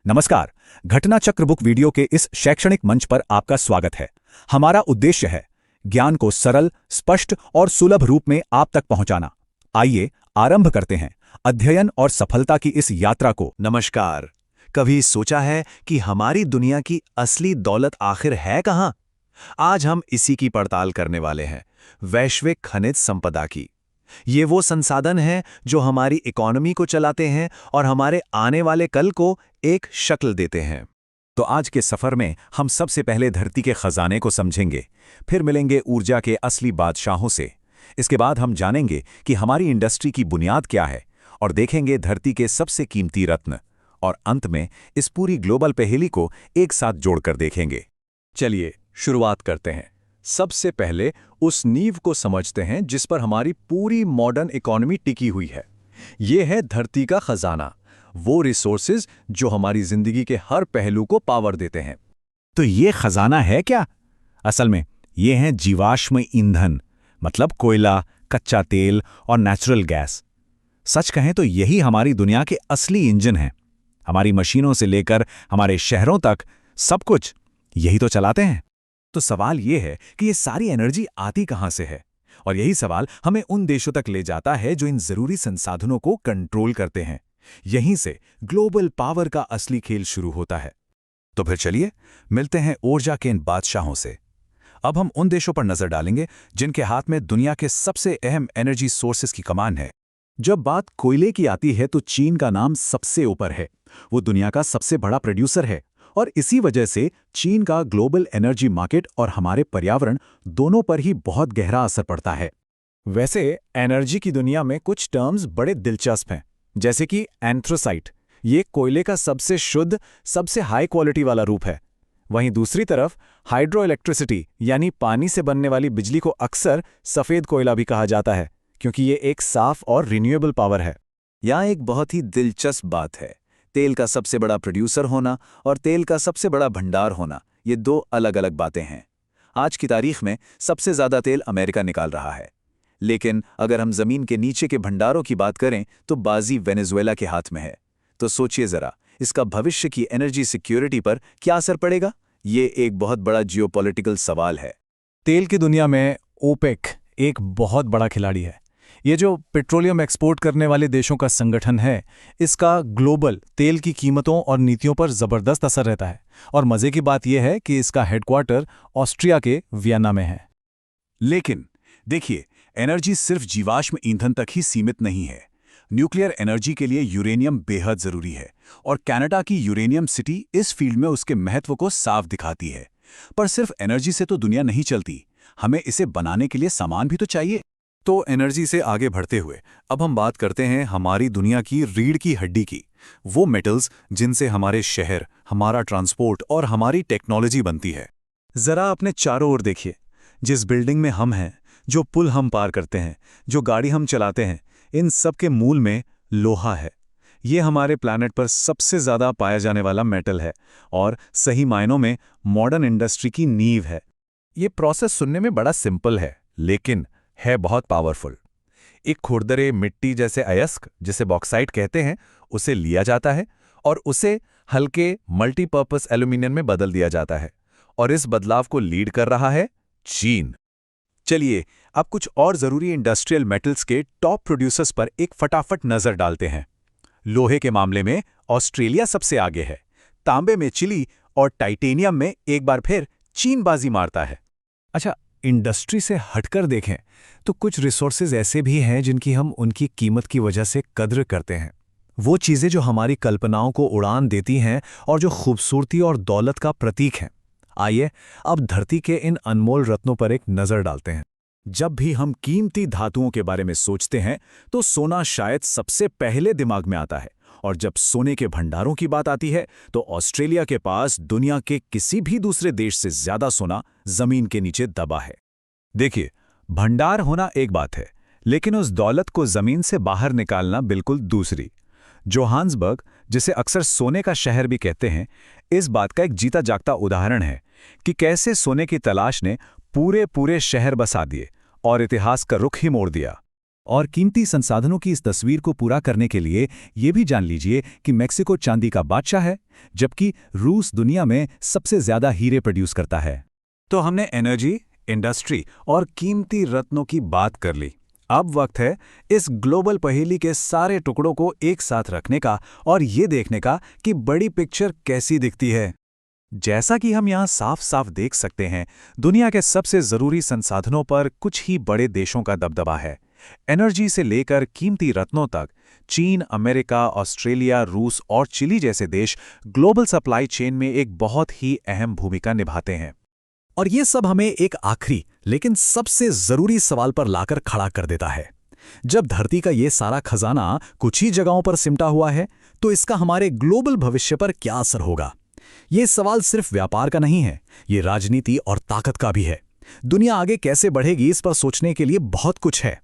नमस्कार। घटना चक्र बुक वीडियो के इस शैक्षणिक मंच पर आपका स्वागत है। हमारा उद्देश्य है ज्ञान को सरल, स्पष्ट और सुलभ रूप में आप तक पहुंचाना। आइए आरंभ करते हैं अध्ययन और सफलता की इस यात्रा को। नमस्कार। कभी सोचा है कि हमारी दुनिया की असली दौलत आखिर है कहाँ? आज हम इसी की पड़ताल करने वाले हैं, वैश्विक खनिज संपदा की। ये वो संसाधन हैं जो हमारी इकोनॉमी को चलाते हैं और हमारे आने वाले कल को एक शक्ल देते हैं। तो आज के सफर में हम सबसे पहले धरती के खजाने को समझेंगे, फिर मिलेंगे ऊर्जा के असली बादशाहों से। इसके बाद हम जानेंगे कि हमारी इंडस्ट्री की बुनियाद क्या है और देखेंगे धरती के सबसे कीमती रत्न, और अंत में इस पूरी ग्लोबल पहेली को एक साथ जोड़कर देखेंगे। चलिए शुरुआत करते हैं। सबसे पहले उस नींव को समझते हैं जिस पर हमारी पूरी मॉडर्न इकोनॉमी टिकी हुई है। ये है धरती का खजाना, वो रिसोर्सेज जो हमारी जिंदगी के हर पहलू को पावर देते हैं। तो ये खजाना है क्या? असल में ये हैं जीवाश्म ईंधन, मतलब कोयला, कच्चा तेल और नेचुरल गैस। सच कहें तो यही हमारी दुनिया के असली इंजन हैं। हमारी मशीनों से लेकर हमारे शहरों तक सब कुछ यही तो चलाते हैं। तो सवाल ये है कि ये सारी एनर्जी आती कहाँ से है, और यही सवाल हमें उन देशों तक ले जाता है जो इन जरूरी संसाधनों को कंट्रोल करते हैं। यहीं से ग्लोबल पावर का असली खेल शुरू होता है। तो फिर चलिए मिलते हैं ऊर्जा के इन बादशाहों से। अब हम उन देशों पर नजर डालेंगे जिनके हाथ में दुनिया के सबसे अहम एनर्जी सोर्सेस की कमान है। जब बात कोयले की आती है तो चीन का नाम सबसे ऊपर है। वो दुनिया का सबसे बड़ा प्रोड्यूसर है, और इसी वजह से चीन का ग्लोबल एनर्जी मार्केट और हमारे पर्यावरण दोनों पर ही बहुत गहरा असर पड़ता है। वैसे एनर्जी की दुनिया में कुछ टर्म्स बड़े दिलचस्प हैं, जैसे कि एंथ्रासाइट। ये कोयले का सबसे शुद्ध, सबसे हाई क्वालिटी वाला रूप है। वहीं दूसरी तरफ हाइड्रो इलेक्ट्रिसिटी यानी पानी से बनने वाली बिजली को अक्सर सफ़ेद कोयला भी कहा जाता है, क्योंकि ये एक साफ और रिन्यूएबल पावर है। यहाँ एक बहुत ही दिलचस्प बात है। तेल का सबसे बड़ा प्रोड्यूसर होना और तेल का सबसे बड़ा भंडार होना, ये दो अलग अलग बातें हैं। आज की तारीख में सबसे ज़्यादा तेल अमेरिका निकाल रहा है, लेकिन अगर हम ज़मीन के नीचे के भंडारों की बात करें तो बाजी वेनेजुएला के हाथ में है। तो सोचिए ज़रा, इसका भविष्य की एनर्जी सिक्योरिटी पर क्या असर पड़ेगा? ये एक बहुत बड़ा जियोपॉलिटिकल सवाल है। तेल की दुनिया में ओपेक एक बहुत बड़ा खिलाड़ी है। ये जो पेट्रोलियम एक्सपोर्ट करने वाले देशों का संगठन है, इसका ग्लोबल तेल की कीमतों और नीतियों पर ज़बरदस्त असर रहता है। और मज़े की बात यह है कि इसका हेडक्वार्टर ऑस्ट्रिया के वियना में है। लेकिन देखिए, एनर्जी सिर्फ जीवाश्म ईंधन तक ही सीमित नहीं है। न्यूक्लियर एनर्जी के लिए यूरेनियम बेहद ज़रूरी है, और कनाडा की यूरेनियम सिटी इस फील्ड में उसके महत्व को साफ दिखाती है। पर सिर्फ एनर्जी से तो दुनिया नहीं चलती, हमें इसे बनाने के लिए सामान भी तो चाहिए। तो एनर्जी से आगे बढ़ते हुए अब हम बात करते हैं हमारी दुनिया की रीढ़ की हड्डी की, वो मेटल्स जिनसे हमारे शहर, हमारा ट्रांसपोर्ट और हमारी टेक्नोलॉजी बनती है। ज़रा अपने चारों ओर देखिए। जिस बिल्डिंग में हम हैं, जो पुल हम पार करते हैं, जो गाड़ी हम चलाते हैं, इन सब के मूल में लोहा है। ये हमारे प्लैनेट पर सबसे ज़्यादा पाया जाने वाला मेटल है और सही मायनों में मॉडर्न इंडस्ट्री की नींव है। ये प्रोसेस सुनने में बड़ा सिंपल है, लेकिन है बहुत पावरफुल। एक खुरदरे मिट्टी जैसे अयस्क, जिसे बॉक्साइट कहते हैं, उसे लिया जाता है और उसे हल्के मल्टीपर्पस एल्यूमिनियम में बदल दिया जाता है, और इस बदलाव को लीड कर रहा है चीन। चलिए अब कुछ और जरूरी इंडस्ट्रियल मेटल्स के टॉप प्रोड्यूसर्स पर एक फटाफट नजर डालते हैं। लोहे के मामले में ऑस्ट्रेलिया सबसे आगे है। तांबे में चिली और टाइटेनियम में एक बार फिर चीन बाजी मारता है। अच्छा, इंडस्ट्री से हटकर देखें तो कुछ रिसोर्सेज ऐसे भी हैं जिनकी हम उनकी कीमत की वजह से कद्र करते हैं। वो चीज़ें जो हमारी कल्पनाओं को उड़ान देती हैं और जो खूबसूरती और दौलत का प्रतीक हैं। आइए अब धरती के इन अनमोल रत्नों पर एक नज़र डालते हैं। जब भी हम कीमती धातुओं के बारे में सोचते हैं तो सोना शायद सबसे पहले दिमाग में आता है, और जब सोने के भंडारों की बात आती है तो ऑस्ट्रेलिया के पास दुनिया के किसी भी दूसरे देश से ज्यादा सोना जमीन के नीचे दबा है। देखिए, भंडार होना एक बात है, लेकिन उस दौलत को जमीन से बाहर निकालना बिल्कुल दूसरी। जोहान्सबर्ग, जिसे अक्सर सोने का शहर भी कहते हैं, इस बात का एक जीता जागता उदाहरण है कि कैसे सोने की तलाश ने पूरे शहर बसा दिए और इतिहास का रुख ही मोड़ दिया। और कीमती संसाधनों की इस तस्वीर को पूरा करने के लिए ये भी जान लीजिए कि मेक्सिको चांदी का बादशाह है, जबकि रूस दुनिया में सबसे ज्यादा हीरे प्रोड्यूस करता है। तो हमने एनर्जी, इंडस्ट्री और कीमती रत्नों की बात कर ली। अब वक्त है इस ग्लोबल पहेली के सारे टुकड़ों को एक साथ रखने का और ये देखने का कि बड़ी पिक्चर कैसी दिखती है। जैसा कि हम यहाँ साफ साफ देख सकते हैं, दुनिया के सबसे जरूरी संसाधनों पर कुछ ही बड़े देशों का दबदबा है। एनर्जी से लेकर कीमती रत्नों तक चीन, अमेरिका, ऑस्ट्रेलिया, रूस और चिली जैसे देश ग्लोबल सप्लाई चेन में एक बहुत ही अहम भूमिका निभाते हैं। और ये सब हमें एक आखिरी लेकिन सबसे जरूरी सवाल पर लाकर खड़ा कर देता है। जब धरती का ये सारा खजाना कुछ ही जगहों पर सिमटा हुआ है, तो इसका हमारे ग्लोबल भविष्य पर क्या असर होगा? ये सवाल सिर्फ व्यापार का नहीं है, ये राजनीति और ताकत का भी है। दुनिया आगे कैसे बढ़ेगी, इस पर सोचने के लिए बहुत कुछ है।